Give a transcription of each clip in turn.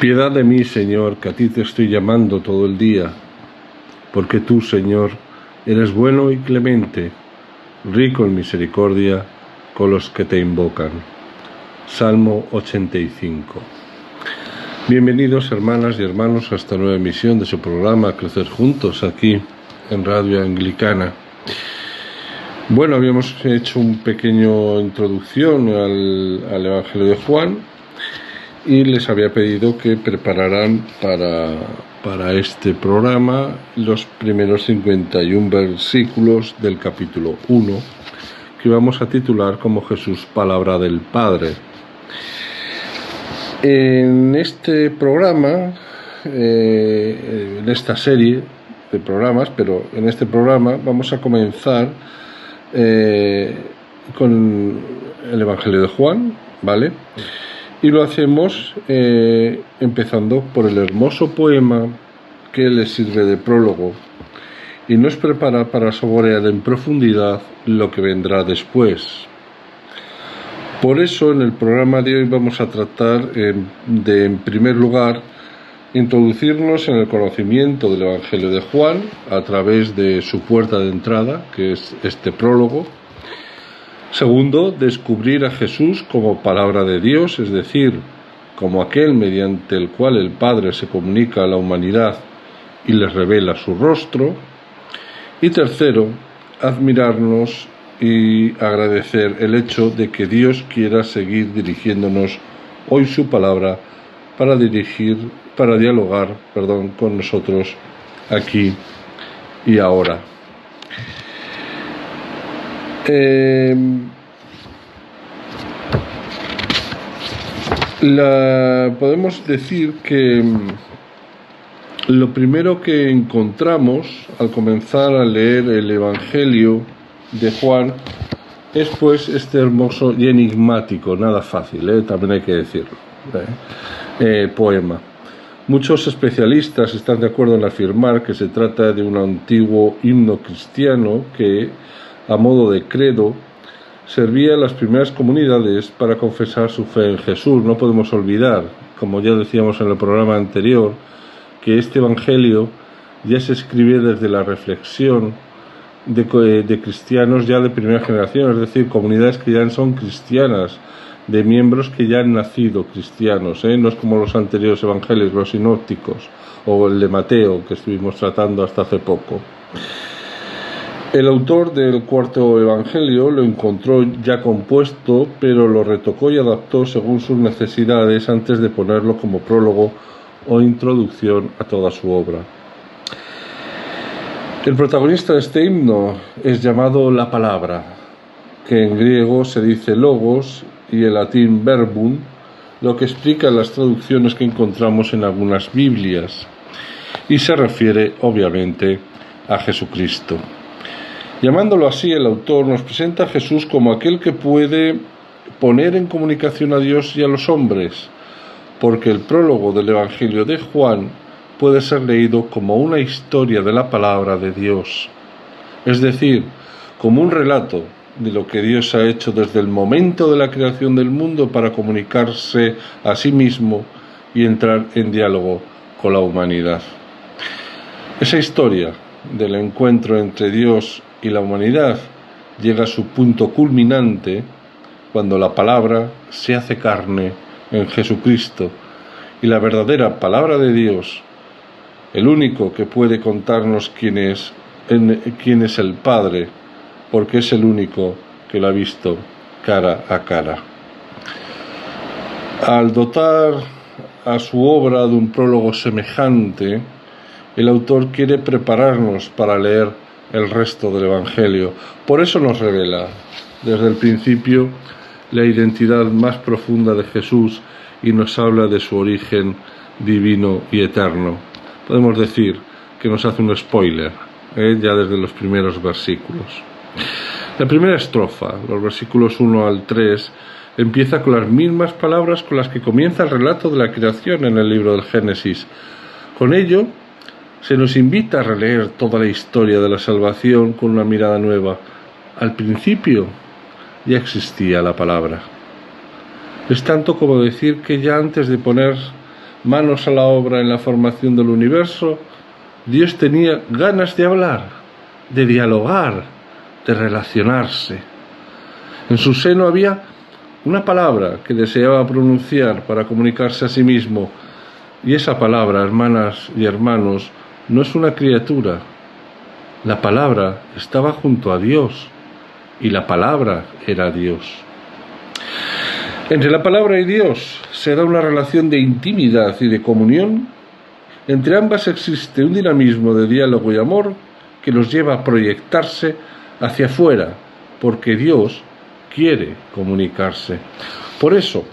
Piedad de mí, Señor, que a ti te estoy llamando todo el día, porque tú, Señor, eres bueno y clemente, rico en misericordia con los que te invocan. Salmo 85. Bienvenidos, hermanas y hermanos, a esta nueva emisión de su programa Crecer Juntos, aquí en Radio Anglicana. Bueno, habíamos hecho un pequeño introducción al Evangelio de Juan y les había pedido que prepararan para este programa los primeros 51 versículos del capítulo 1, que vamos a titular como Jesús, Palabra del Padre. En este programa, en esta serie de programas, pero en este programa vamos a comenzar con el Evangelio de Juan, ¿vale? Y lo hacemos empezando por el hermoso poema que le sirve de prólogo y nos prepara para saborear en profundidad lo que vendrá después. Por eso en el programa de hoy vamos a tratar de, en primer lugar, introducirnos en el conocimiento del Evangelio de Juan a través de su puerta de entrada, que es este prólogo. Segundo, descubrir a Jesús como palabra de Dios, es decir, como aquel mediante el cual el Padre se comunica a la humanidad y les revela su rostro. Y tercero, admirarnos y agradecer el hecho de que Dios quiera seguir dirigiéndonos hoy su palabra para dialogar con nosotros aquí y ahora. Podemos decir que lo primero que encontramos al comenzar a leer el Evangelio de Juan es pues este hermoso y enigmático, nada fácil, también hay que decirlo, poema. Muchos especialistas están de acuerdo en afirmar que se trata de un antiguo himno cristiano que, a modo de credo, servía a las primeras comunidades para confesar su fe en Jesús. No podemos olvidar, como ya decíamos en el programa anterior, que este Evangelio ya se escribe desde la reflexión de cristianos ya de primera generación, es decir, comunidades que ya son cristianas, de miembros que ya han nacido cristianos, no es como los anteriores evangelios, los sinópticos, o el de Mateo, que estuvimos tratando hasta hace poco. El autor del cuarto evangelio lo encontró ya compuesto, pero lo retocó y adaptó según sus necesidades antes de ponerlo como prólogo o introducción a toda su obra. El protagonista de este himno es llamado la palabra, que en griego se dice logos y en latín verbum, lo que explica las traducciones que encontramos en algunas Biblias, y se refiere obviamente a Jesucristo. Llamándolo así, el autor nos presenta a Jesús como aquel que puede poner en comunicación a Dios y a los hombres, porque el prólogo del Evangelio de Juan puede ser leído como una historia de la palabra de Dios, es decir, como un relato de lo que Dios ha hecho desde el momento de la creación del mundo para comunicarse a sí mismo y entrar en diálogo con la humanidad. Esa historia del encuentro entre Dios y la humanidad llega a su punto culminante cuando la palabra se hace carne en Jesucristo y la verdadera palabra de Dios, el único que puede contarnos quién es el Padre, porque es el único que lo ha visto cara a cara. Al dotar a su obra de un prólogo semejante, el autor quiere prepararnos para leer el resto del Evangelio. Por eso nos revela desde el principio la identidad más profunda de Jesús y nos habla de su origen divino y eterno. Podemos decir que nos hace un spoiler, ya desde los primeros versículos. La primera estrofa, los versículos 1 al 3, empieza con las mismas palabras con las que comienza el relato de la creación en el libro del Génesis. Con ello, se nos invita a releer toda la historia de la salvación con una mirada nueva. Al principio ya existía la palabra. Es tanto como decir que ya antes de poner manos a la obra en la formación del universo, Dios tenía ganas de hablar, de dialogar, de relacionarse. En su seno había una palabra que deseaba pronunciar para comunicarse a sí mismo, y esa palabra, hermanas y hermanos, no es una criatura. La palabra estaba junto a Dios, y la palabra era Dios. Entre la palabra y Dios se da una relación de intimidad y de comunión. Entre ambas existe un dinamismo de diálogo y amor que los lleva a proyectarse hacia afuera, porque Dios quiere comunicarse. Por eso,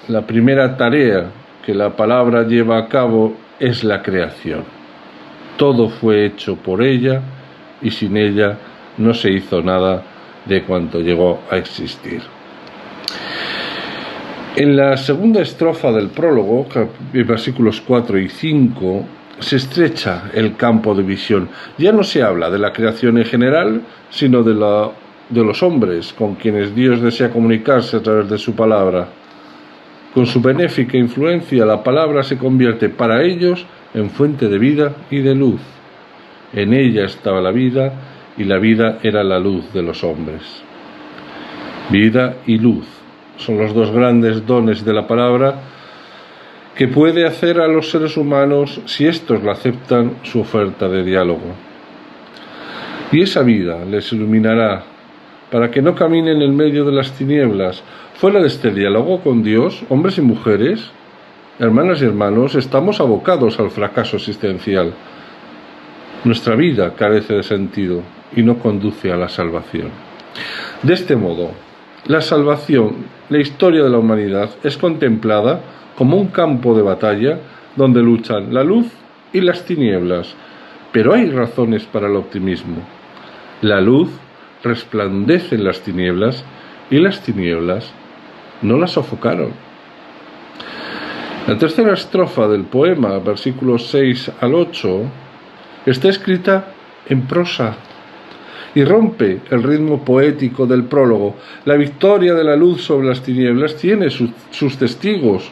la primera tarea que la palabra lleva a cabo es la creación. Todo fue hecho por ella y sin ella no se hizo nada de cuanto llegó a existir. En la segunda estrofa del prólogo, versículos 4 y 5, se estrecha el campo de visión. Ya no se habla de la creación en general, sino de los hombres con quienes Dios desea comunicarse a través de su palabra. Con su benéfica influencia, la palabra se convierte para ellos en fuente de vida y de luz. En ella estaba la vida, y la vida era la luz de los hombres. Vida y luz son los dos grandes dones de la palabra que puede hacer a los seres humanos si éstos la aceptan su oferta de diálogo. Y esa vida les iluminará para que no caminen en medio de las tinieblas. Fuera de este diálogo con Dios, hombres y mujeres, hermanas y hermanos, estamos abocados al fracaso existencial. Nuestra vida carece de sentido y no conduce a la salvación. De este modo, la salvación, la historia de la humanidad, es contemplada como un campo de batalla donde luchan la luz y las tinieblas. Pero hay razones para el optimismo. La luz resplandece en las tinieblas y las tinieblas no las sofocaron. La tercera estrofa del poema, versículos 6 al 8, está escrita en prosa y rompe el ritmo poético del prólogo. La victoria de la luz sobre las tinieblas tiene sus testigos.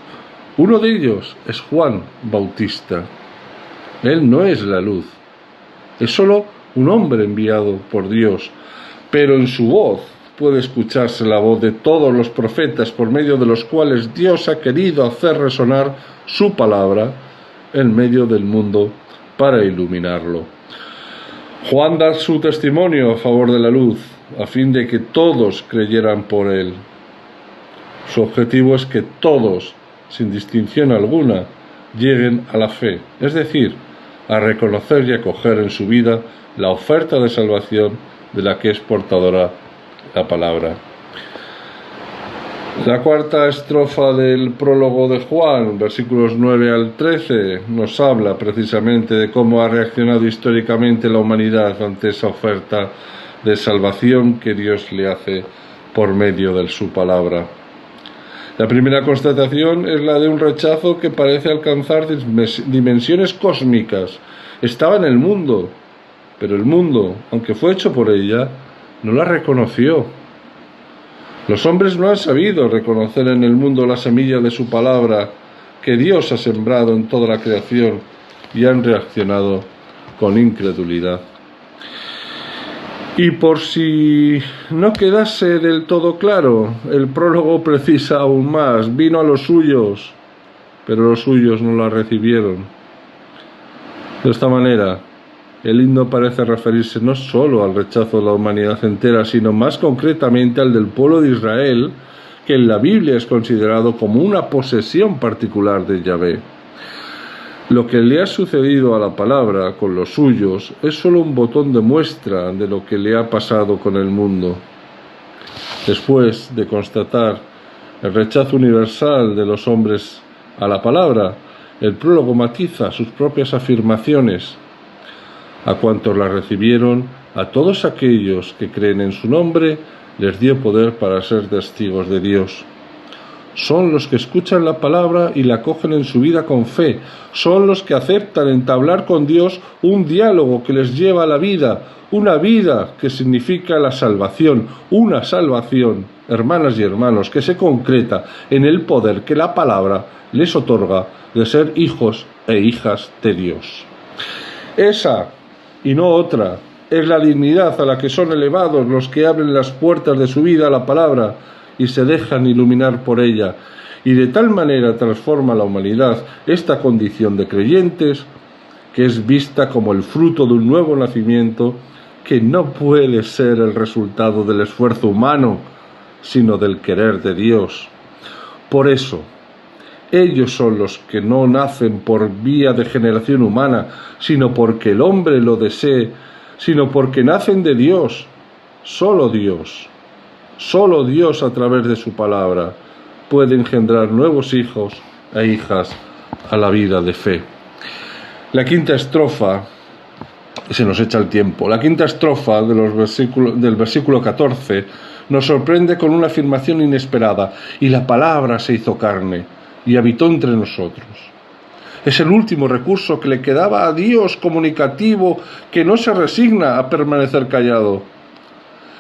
Uno de ellos es Juan Bautista. Él no es la luz, es solo un hombre enviado por Dios, pero en su voz puede escucharse la voz de todos los profetas por medio de los cuales Dios ha querido hacer resonar su palabra en medio del mundo para iluminarlo. Juan da su testimonio a favor de la luz, a fin de que todos creyeran por él. Su objetivo es que todos, sin distinción alguna, lleguen a la fe, es decir, a reconocer y acoger en su vida la oferta de salvación de la que es portadora la palabra. La cuarta estrofa del prólogo de Juan, versículos 9 al 13, nos habla precisamente de cómo ha reaccionado históricamente la humanidad ante esa oferta de salvación que Dios le hace por medio de su palabra. La primera constatación es la de un rechazo que parece alcanzar dimensiones cósmicas. Estaba en el mundo, pero el mundo, aunque fue hecho por ella, no la reconoció. Los hombres no han sabido reconocer en el mundo la semilla de su palabra que Dios ha sembrado en toda la creación y han reaccionado con incredulidad. Y por si no quedase del todo claro, el prólogo precisa aún más. Vino a los suyos, pero los suyos no la recibieron. De esta manera, el himno parece referirse no solo al rechazo de la humanidad entera, sino más concretamente al del pueblo de Israel, que en la Biblia es considerado como una posesión particular de Yahvé. Lo que le ha sucedido a la palabra con los suyos es solo un botón de muestra de lo que le ha pasado con el mundo. Después de constatar el rechazo universal de los hombres a la palabra, el prólogo matiza sus propias afirmaciones. A cuantos la recibieron, a todos aquellos que creen en su nombre, les dio poder para ser testigos de Dios. Son los que escuchan la palabra y la acogen en su vida con fe. Son los que aceptan entablar con Dios un diálogo que les lleva a la vida, una vida que significa la salvación, una salvación, hermanas y hermanos, que se concreta en el poder que la palabra les otorga de ser hijos e hijas de Dios. Esa, y no otra, es la dignidad a la que son elevados los que abren las puertas de su vida a la palabra y se dejan iluminar por ella, y de tal manera transforma a la humanidad esta condición de creyentes, que es vista como el fruto de un nuevo nacimiento, que no puede ser el resultado del esfuerzo humano, sino del querer de Dios. Por eso, ellos son los que no nacen por vía de generación humana, sino porque el hombre lo desee, sino porque nacen de Dios. Solo Dios a través de su palabra puede engendrar nuevos hijos e hijas a la vida de fe. La quinta estrofa, se nos echa el tiempo, la quinta estrofa del versículo 14 nos sorprende con una afirmación inesperada: y la palabra se hizo carne y habitó entre nosotros. Es el último recurso que le quedaba a Dios comunicativo, que no se resigna a permanecer callado.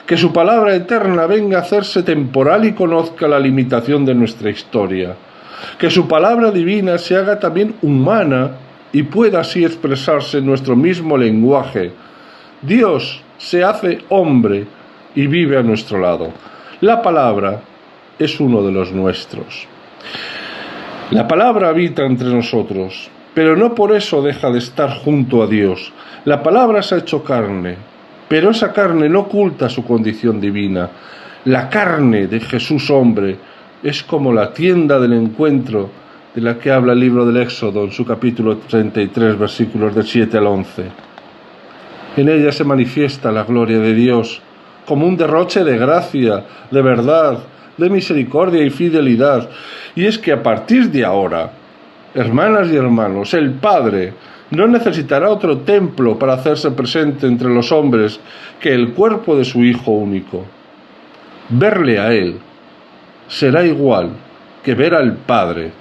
Que su palabra eterna venga a hacerse temporal y conozca la limitación de nuestra historia. Que su palabra divina se haga también humana y pueda así expresarse en nuestro mismo lenguaje. Dios se hace hombre y vive a nuestro lado. La palabra es uno de los nuestros. La palabra habita entre nosotros, pero no por eso deja de estar junto a Dios. La palabra se ha hecho carne, pero esa carne no oculta su condición divina. La carne de Jesús hombre es como la tienda del encuentro de la que habla el libro del Éxodo en su capítulo 33, versículos del 7 al 11. En ella se manifiesta la gloria de Dios como un derroche de gracia, de verdad, de misericordia y fidelidad. Y es que a partir de ahora, hermanas y hermanos, el Padre no necesitará otro templo para hacerse presente entre los hombres que el cuerpo de su Hijo único. Verle a Él será igual que ver al Padre.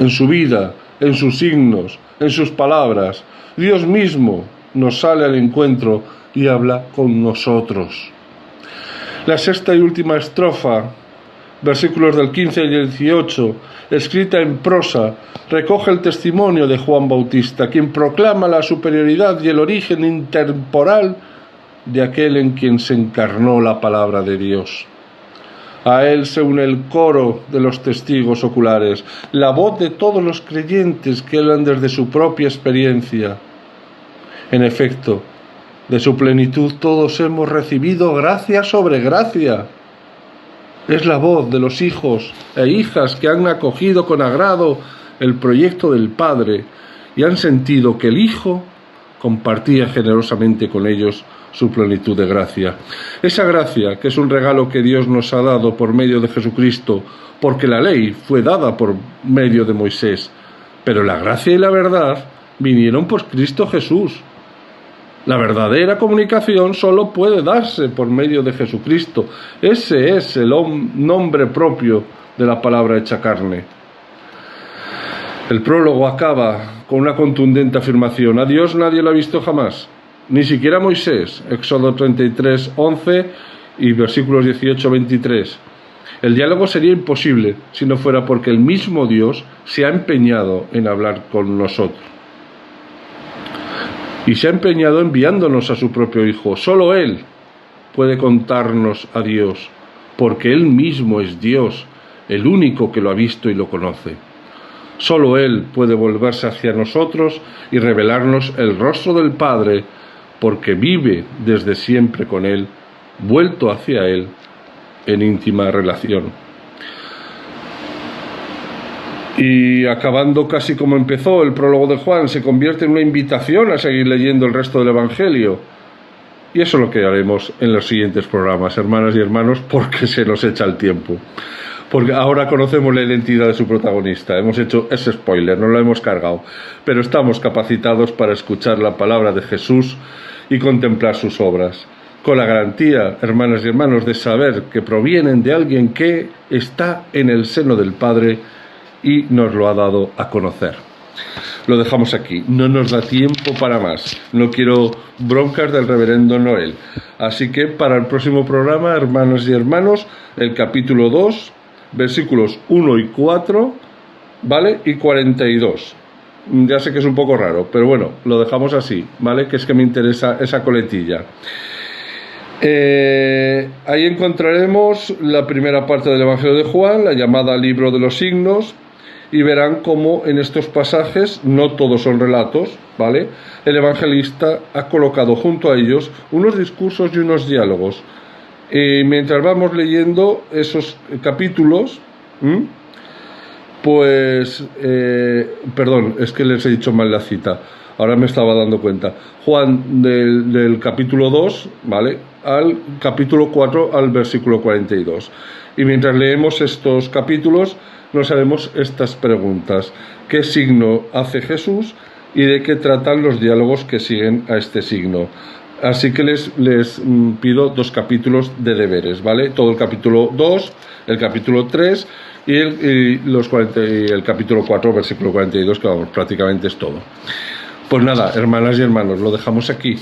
En su vida, en sus signos, en sus palabras, Dios mismo nos sale al encuentro y habla con nosotros. La sexta y última estrofa, versículos del 15 y 18, escrita en prosa, recoge el testimonio de Juan Bautista, quien proclama la superioridad y el origen intemporal de aquel en quien se encarnó la palabra de Dios. A él se une el coro de los testigos oculares, la voz de todos los creyentes que hablan desde su propia experiencia. En efecto, de su plenitud todos hemos recibido gracia sobre gracia. Es la voz de los hijos e hijas que han acogido con agrado el proyecto del Padre y han sentido que el Hijo compartía generosamente con ellos su plenitud de gracia. Esa gracia, que es un regalo que Dios nos ha dado por medio de Jesucristo, porque la ley fue dada por medio de Moisés, pero la gracia y la verdad vinieron por Cristo Jesús. La verdadera comunicación solo puede darse por medio de Jesucristo. Ese es el nombre propio de la palabra hecha carne. El prólogo acaba con una contundente afirmación: a Dios nadie lo ha visto jamás, ni siquiera Moisés, Éxodo 33, 11 y versículos 18, 23. El diálogo sería imposible si no fuera porque el mismo Dios se ha empeñado en hablar con nosotros. Y se ha empeñado enviándonos a su propio Hijo. Solo Él puede contarnos a Dios, porque Él mismo es Dios, el único que lo ha visto y lo conoce. Solo Él puede volverse hacia nosotros y revelarnos el rostro del Padre, porque vive desde siempre con Él, vuelto hacia Él en íntima relación. Y acabando casi como empezó, el prólogo de Juan se convierte en una invitación a seguir leyendo el resto del Evangelio. Y eso es lo que haremos en los siguientes programas, hermanas y hermanos, porque se nos echa el tiempo. Porque ahora conocemos la identidad de su protagonista. Hemos hecho ese spoiler, no lo hemos cargado. Pero estamos capacitados para escuchar la palabra de Jesús y contemplar sus obras. con la garantía, hermanas y hermanos, de saber que provienen de alguien que está en el seno del Padre y nos lo ha dado a conocer. Lo dejamos aquí, no nos da tiempo para más, no quiero broncas del reverendo Noel, así que para el próximo programa, hermanos y hermanos, el capítulo 2, versículos 1 y 4, ¿vale? Y 42. Ya sé que es un poco raro, pero bueno, lo dejamos así, ¿vale? Que es que me interesa esa coletilla. Ahí encontraremos la primera parte del Evangelio de Juan, la llamada Libro de los Signos, y verán cómo en estos pasajes, no todos son relatos, ¿vale? El evangelista ha colocado junto a ellos unos discursos y unos diálogos. Mientras vamos leyendo esos capítulos, perdón, es que les he dicho mal la cita, ahora me estaba dando cuenta. Juan del capítulo 2, ¿vale?, al capítulo 4, al versículo 42. Y mientras leemos estos capítulos, nos haremos estas preguntas. ¿Qué signo hace Jesús y de qué tratan los diálogos que siguen a este signo? Así que les pido 2 capítulos de deberes, ¿vale? Todo el capítulo 2, el capítulo 3 y el capítulo 4, versículo 42, que vamos, prácticamente es todo. Pues nada, hermanas y hermanos, lo dejamos aquí.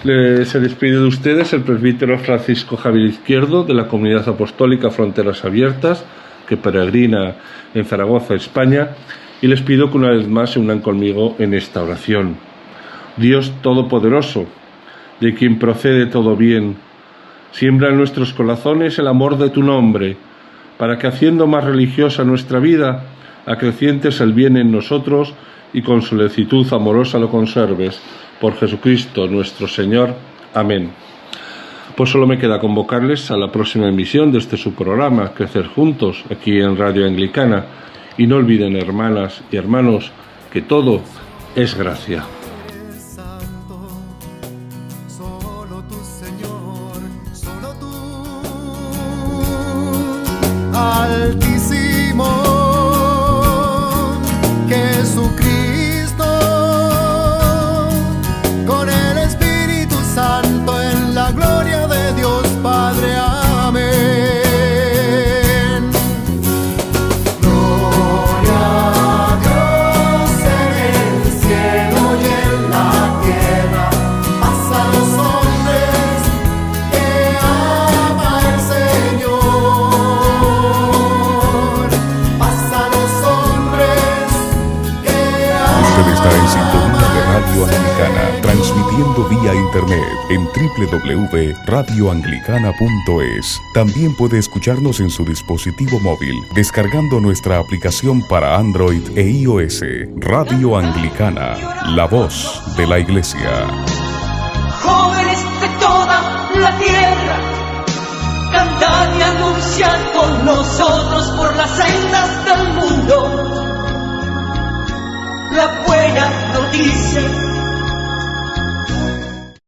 Se despide de ustedes el presbítero Francisco Javier Izquierdo, de la Comunidad Apostólica Fronteras Abiertas, que peregrina en Zaragoza, España, y les pido que una vez más se unan conmigo en esta oración. Dios Todopoderoso, de quien procede todo bien, siembra en nuestros corazones el amor de tu nombre, para que haciendo más religiosa nuestra vida, acrecientes el bien en nosotros y con su licitud amorosa lo conserves. Por Jesucristo nuestro Señor. Amén. Pues solo me queda convocarles a la próxima emisión de este su programa, Crecer Juntos, aquí en Radio Anglicana. Y no olviden, hermanas y hermanos, que todo es gracia. Solo tú, Señor, solo tú, Altísimo, Jesucristo, con el Espíritu Santo en la gloria de Dios Padre. Amén. Gloria a Dios en el cielo y en la tierra, paz a los hombres que ama el Señor, paz a los hombres que ama. Usted está en sintonía de Radio Anglicana, transmitiendo vía internet en www.radioanglicana.es. También puede escucharnos en su dispositivo móvil, descargando nuestra aplicación para Android e iOS. Radio Anglicana, la voz de la Iglesia. Jóvenes de toda la tierra, cantad y anunciad con nosotros por la señal